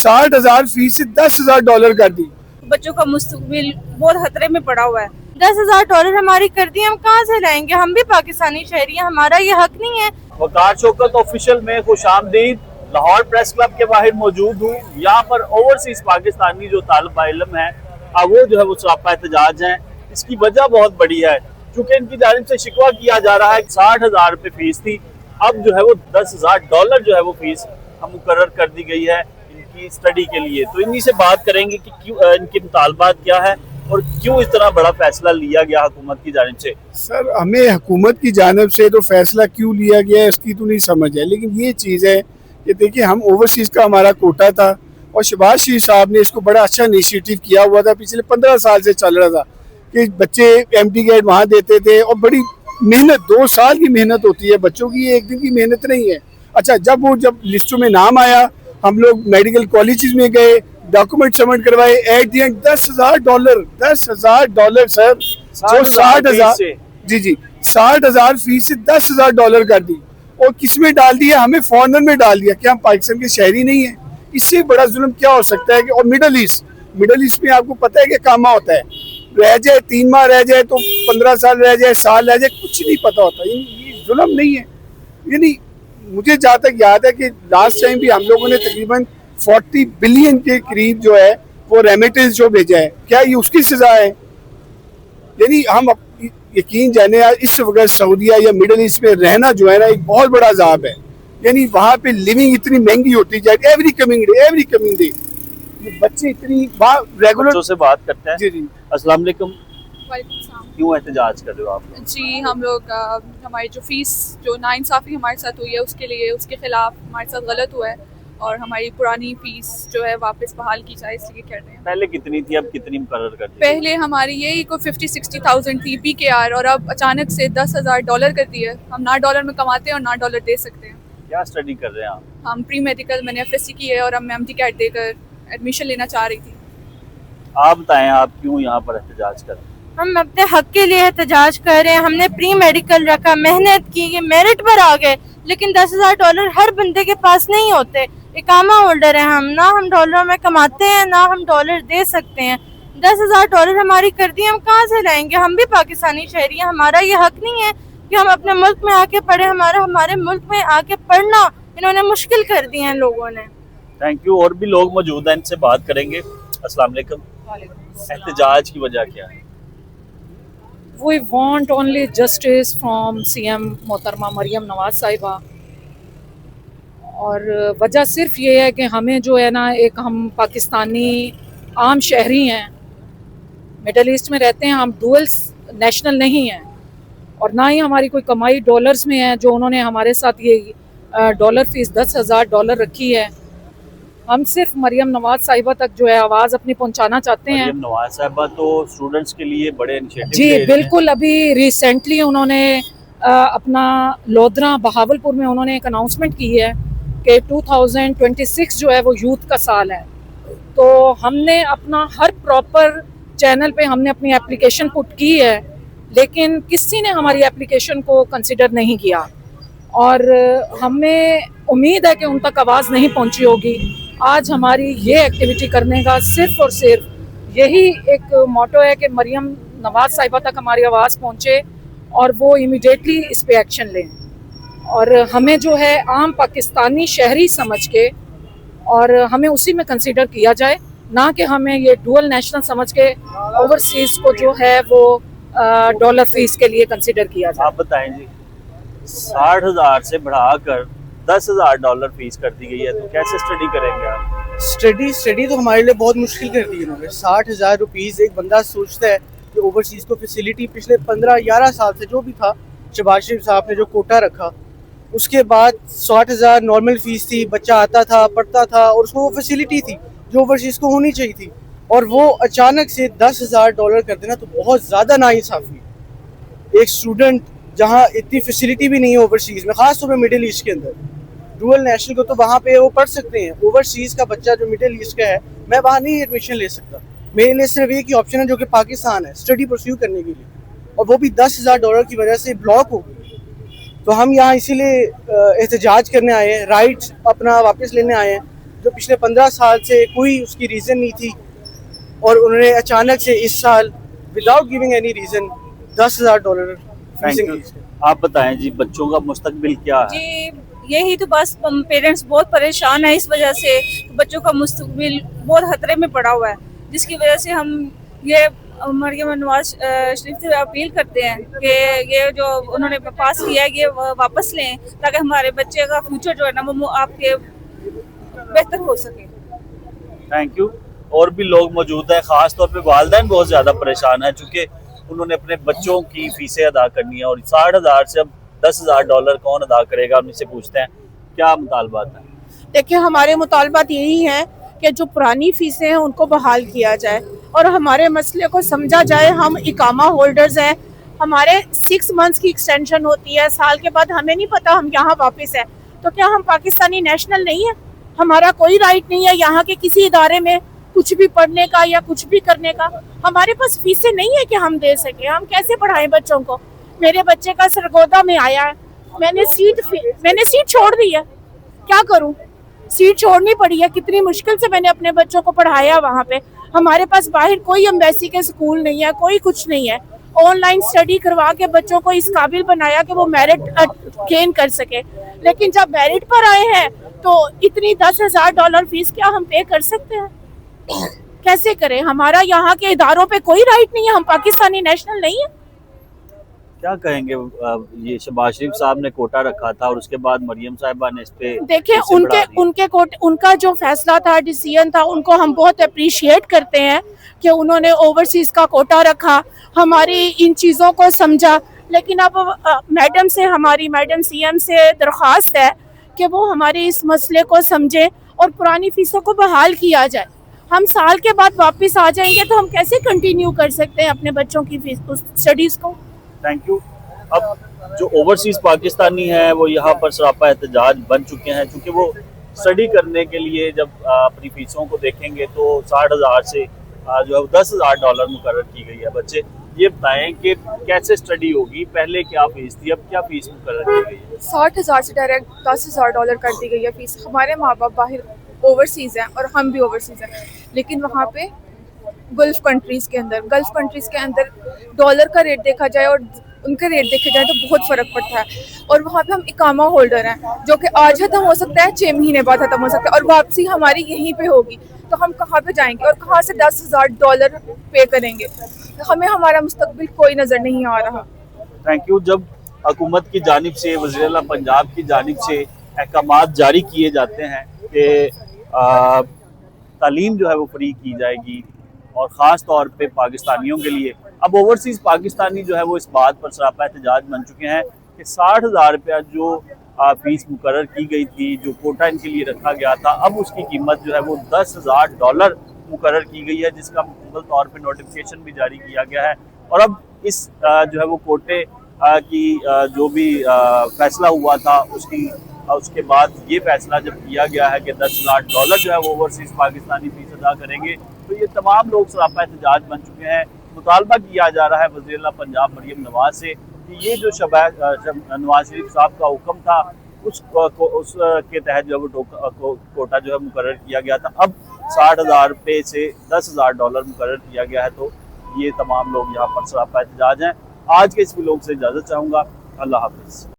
60,000 fees से $10,000 कर दी। बच्चों का मुस्तकबिल बहुत खतरे में पड़ा हुआ है। $10,000 हमारी कर दी, हम कहाँ से लाएंगे? हम भी पाकिस्तानी शहरी हैं, हमारा ये हक नहीं है। वकार शौकत ऑफिशियल में खुशामदीद। लाहौर प्रेस क्लब के बाहर मौजूद हूँ। यहाँ पर ओवरसीज पाकिस्तानी जो तालिब इल्म है वो जो है वो सरापा एहतजाज है। इसकी वजह बहुत बड़ी है, चूंकि इनकी जानिब से शिकवा किया जा रहा है। 60,000 रुपये फीस थी, अब जो है वो $10,000 जो है वो फीस मुकर्रर कर दी गई है इनकी स्टडी के लिए। तो इन्हीं से बात करेंगे कि क्यों इनके मुतालबात क्या है और क्यों इस तरह बड़ा फैसला लिया गया हुकूमत की जानिब से। सर, हमें हुकूमत की जानिब से तो फैसला क्यों लिया गया है इसकी तो नहीं समझ है, लेकिन ये चीज़ है कि देखिए, हम ओवरसीज़ का हमारा कोटा था और शहबाज शरीफ साहब ने इसको बड़ा अच्छा इनिशिएटिव किया हुआ था। पिछले 15 साल से चल रहा था कि बच्चे MT गेट वहाँ देते थे और बड़ी मेहनत, 2 साल की मेहनत होती है बच्चों की, ये एक दिन की मेहनत नहीं है। अच्छा, जब लिस्टों में नाम आया, हम लोग मेडिकल कॉलेजेस में गए, डॉक्यूमेंट सबमिट करवाए, एट दी एंड $10,000 सर, जो 60,000 जी 60,000 फीस से $10,000 कर दी। और किस में डाल दिया? हमें फॉरेनर में डाल दिया। क्या हम पाकिस्तान के शहरी नहीं है? इससे बड़ा जुल्म क्या हो सकता है? कि और मिडल ईस्ट में आपको पता है कि कामा होता है, रह जाए 3 माह रह जाए तो 15 साल रह जाए, साल रह जाए, कुछ नहीं पता होता। ये जुल्म नहीं है? यानी मुझे जहाँ तक याद है कि लास्ट टाइम भी हम लोगों ने तकरीबन 40 बिलियन के करीब जो है वो रेमिटेंस जो भेजा है, क्या ये उसकी सजा है? यानी हम यकीन जाने, इस वक्त सऊदीया या मिडल ईस्ट में रहना जो है ना, एक बहुत बड़ा अजाब है। यानी वहाँ पे लिविंग इतनी महंगी होती जाएगी एवरी कमिंग डे। बच्चे इतनी रेगुलर बच्चों से बात करते हैं। जी अस्सलाम वालेकुम। वालेकुम। क्यों एहतजाज कर रहे हो आप? जी, हम लोग हमारी जो फीस जो नाइंसाफ़ी हमारे साथ हुई है उसके लिए, उसके खिलाफ हमारे साथ गलत हुआ है और हमारी पुरानी फीस जो है वापस बहाल की जाए, इसलिए कर रहे हैं। पहले कितनी थी, अब कितनी मुकर्रर कर दी? पहले हमारी यही कोई 50-60,000 थी PKR और अब अचानक से $10,000 कर दी है। हम ना डॉलर में कमाते हैं और ना डॉलर दे सकते हैं। क्या स्टडी कर रहे हैं आप? हम प्री मेडिकल, मैंने FSC की है और अब मैं MT कैट देकर एडमिशन लेना चाह रही थी। आप बताएं, आप क्यों यहाँ पर एहतजाज कर रहे हैं? हम अपने हक के लिए एहतजाज कर रहे हैं। हमने प्री मेडिकल रखा, मेहनत की, ये मेरिट पर आ गए, लेकिन $10,000 हर बंदे के पास नहीं होते। इकामा होल्डर है हम, ना हम डॉलर में कमाते हैं ना हम डॉलर दे सकते हैं। $10,000 हमारी कर दी, हम कहाँ से लाएंगे? हम भी पाकिस्तानी शहरी हैं, हमारा ये हक नहीं है कि हम अपने मुल्क में आके पढ़े। हमारे मुल्क में आके पढ़ना इन्होंने मुश्किल कर दी है लोगों ने। Thank you. और भी लोग मौजूद हैं, इनसे बात करेंगे। अस्सलाम वालेकुम। एहतजाज की वजह क्या है? We want only justice from CM मोहतरमा मरियम नवाज साहिबा। और वजह सिर्फ ये है कि हमें जो है ना, एक हम पाकिस्तानी आम शहरी हैं, मिडल ईस्ट में रहते हैं, हम डुअल नेशनल नहीं हैं और ना ही हमारी कोई कमाई डॉलर्स में है। जो उन्होंने हमारे साथ ये डॉलर फीस $10,000 रखी है, हम सिर्फ मरियम नवाज साहिबा तक जो है आवाज़ अपनी पहुंचाना चाहते हैं। मरियम नवाज साहिबा तो स्टूडेंट्स के लिए बड़े इनिशिएटिव जी बिल्कुल, अभी रिसेंटली उन्होंने अपना लोधरा बहावलपुर में उन्होंने एक अनाउंसमेंट की है कि 2026 जो है वो यूथ का साल है। तो हमने अपना हर प्रॉपर चैनल पे हमने अपनी एप्लीकेशन पुट की है, लेकिन किसी ने हमारी एप्लीकेशन को कंसिडर नहीं किया और हमें उम्मीद है कि उन तक आवाज़ नहीं पहुंची होगी। आज हमारी ये एक्टिविटी करने का सिर्फ और सिर्फ यही एक मोटो है कि मरियम नवाज साहिबा तक हमारी आवाज़ पहुंचे और वो इमीडिएटली इस पे एक्शन लें और हमें जो है आम पाकिस्तानी शहरी समझ के और हमें उसी में कंसीडर किया जाए, ना कि हमें ये डुअल नेशनल समझ के ओवरसीज को जो है वो डॉलर फीस के लिए कंसीडर किया जाए। आप बताएं जी, 60,000 से बढ़ाकर $10,000 फीस कर दी गई है, तो कैसे स्टडी करेंगे आप? स्टडी तो हमारे लिए बहुत मुश्किल कर दी इन्होंने। 60,000 रुपीज़ एक बंदा सोचता है कि ओवरसीज़ को फैसिलिटी पिछले 15-11 साल से जो भी था, शहबाज शरीफ साहब ने जो कोटा रखा, उसके बाद 60,000 नॉर्मल फ़ीस थी, बच्चा आता था, पढ़ता था और उसको वो फैसिलिटी थी जो ओवरसीज़ को होनी चाहिए थी, और वो अचानक से $10,000 कर देना तो बहुत ज़्यादा नाइंसाफ़ी। एक स्टूडेंट जहाँ इतनी फैसिलिटी भी नहीं है ओवरसीज़ में, ख़ास तौर पर मिडिल ईस्ट के अंदर, डुअल नेशनल को तो वहाँ पे वो पढ़ सकते हैं। ओवरसीज़ का बच्चा जो मिडिल ईस्ट का है, मैं वहाँ नहीं एडमिशन ले सकता। मेरे लिए सिर्फ एक ही ऑप्शन है जो कि पाकिस्तान है, स्टडी परस्यू करने के लिए, और वो भी $10,000 की वजह से ब्लॉक हो गई। तो हम यहाँ इसीलिए एहतजाज करने आए हैं, राइट्स अपना वापस लेने आए हैं जो पिछले 15 साल से कोई उसकी रीज़न नहीं थी, और उन्होंने अचानक से इस साल without giving any reason $10,000 fees increase. आप बताएं जी, बच्चों का मुस्तकबिल क्या है? जी यही तो बस पेरेंट्स बहुत परेशान है इस वजह से, बच्चों का मुस्तकबिल बहुत खतरे में पड़ा हुआ है, जिसकी वजह से हम ये मरियम नवाज शरीफ से अपील करते हैं कि ये जो उन्होंने पास किया है ये वापस लें, ताकि हमारे बच्चे का फ्यूचर जो है ना वो आपके बेहतर हो सके। Thank you. और भी लोग मौजूद हैं, खास तौर पे वालिदैन बहुत ज़्यादा परेशान हैं, चूँकि उन्होंने अपने बच्चों की फीसें अदा करनी है और 60,000 से अब $10,000 कौन अदा करेगा, हम इससे पूछते हैं क्या मुतालबात है। देखिए हमारे मुतालबात यही हैं कि जो पुरानी फीसें हैं उनको बहाल किया जाए और हमारे मसले को समझा जाए। हम इकामा होल्डर्स हैं, हमारे 6 मंथ्स की एक्सटेंशन होती है, साल के बाद हमें नहीं पता हम यहाँ वापस है, तो क्या हम पाकिस्तानी नेशनल नहीं है? हमारा कोई राइट नहीं है यहाँ के किसी इदारे में कुछ भी पढ़ने का या कुछ भी करने का? हमारे पास फीसें नहीं है कि हम दे सके, हम कैसे पढ़ाएं बच्चों को? मेरे बच्चे का सरगोदा में आया है, मैंने सीट छोड़ दी है, क्या करूं? सीट छोड़नी पड़ी है, कितनी मुश्किल से मैंने अपने बच्चों को पढ़ाया वहाँ पे। हमारे पास बाहर कोई एम्बेसी के स्कूल नहीं है, कोई कुछ नहीं है। ऑनलाइन स्टडी करवा के बच्चों को इस काबिल बनाया कि वो मेरिट गेन कर सके, लेकिन जब मेरिट पर आए हैं तो इतनी $10,000 फीस क्या हम पे कर सकते हैं? कैसे करें? हमारा यहाँ के इदारों पे कोई राइट नहीं है, हम पाकिस्तानी नेशनल नहीं है। क्या कहेंगे? ये शहबाज शरीफ साहब ने कोटा रखा था और उसके बाद मरियम साहिबा ने इस पे देखिए उनका जो फैसला था, डिसीजन था, उनको हम बहुत अप्रिशिएट करते हैं कि उन्होंने ओवरसीज का कोटा रखा, हमारी इन चीज़ों को समझा। लेकिन अब मैडम से, हमारी मैडम सीएम से दरख्वास्त है कि वो हमारे इस मसले को समझे और पुरानी फीसों को बहाल किया जाए। हम साल के बाद वापस आ जाएंगे तो हम कैसे कंटिन्यू कर सकते हैं अपने बच्चों की स्टडीज़ को? Thank you. अब जो ओवरसीज पाकिस्तानी हैं वो यहाँ पर सरापा एहतजाज बन चुके हैं, क्योंकि वो स्टडी करने के लिए जब अपनी फीसों को देखेंगे तो 60,000 से जो है $10,000 मुकर्रर की गई है। बच्चे ये बताएं कि कैसे स्टडी होगी, पहले क्या फीस थी, अब क्या फीस मुकर्रर की गई है? 60,000 से डायरेक्ट $10,000 कर दी गई है फीस। हमारे माँ बाप बाहर ओवरसीज़ हैं और हम भी ओवरसीज़ हैं, लेकिन वहाँ पे गल्फ़ कंट्रीज़ के अंदर डॉलर का रेट देखा जाए और उनके रेट देखे जाए तो बहुत फ़र्क पड़ता है। और वहाँ पे हम इकामा होल्डर हैं, जो कि आज ख़त्म हो सकता है, 6 महीने बाद ख़त्म हो सकता है, और वापसी हमारी यहीं पे होगी, तो हम कहाँ पे जाएंगे और कहाँ से $10,000 पे करेंगे? हमें हमारा मुस्तकबिल कोई नज़र नहीं आ रहा। Thank you. जब हुकूमत की जानिब से, वज़ीर आला पंजाब की जानिब से अहकामात जारी किए जाते हैं कि तालीम जो है वो फ्री की जाएगी और ख़ास तौर पे पाकिस्तानियों के लिए, अब ओवरसीज़ पाकिस्तानी जो है वो इस बात पर सरापा एहतजाज बन चुके हैं कि 60,000 रुपया जो फीस मुकर्रर की गई थी, जो कोटा इनके लिए रखा गया था, अब उसकी कीमत जो है वो $10,000 मुकर्रर की गई है, जिसका मुकम्मल तौर पे नोटिफिकेशन भी जारी किया गया है। और अब इस जो है वो कोटे की जो भी फैसला हुआ था उसके बाद ये फैसला जब किया गया है कि $10,000 जो है वो ओवरसीज़ पाकिस्तानी फीस अदा करेंगे, तो ये तमाम लोग सरापा एहतजाज बन चुके हैं। मुतालबा किया जा रहा है वज़ीर आला पंजाब मरियम नवाज से कि ये जो नवाज शरीफ साहब का हुक्म था उसके तहत जो वो कोटा जो है मुकर्रर किया गया था, अब 60,000 रुपये से $10,000 मुकर्रर किया गया है। तो ये तमाम लोग यहाँ पर सरापा एहतजाज हैं। आज के इस व्लॉग से इजाज़त चाहूँगा। अल्लाह हाफ़िज़।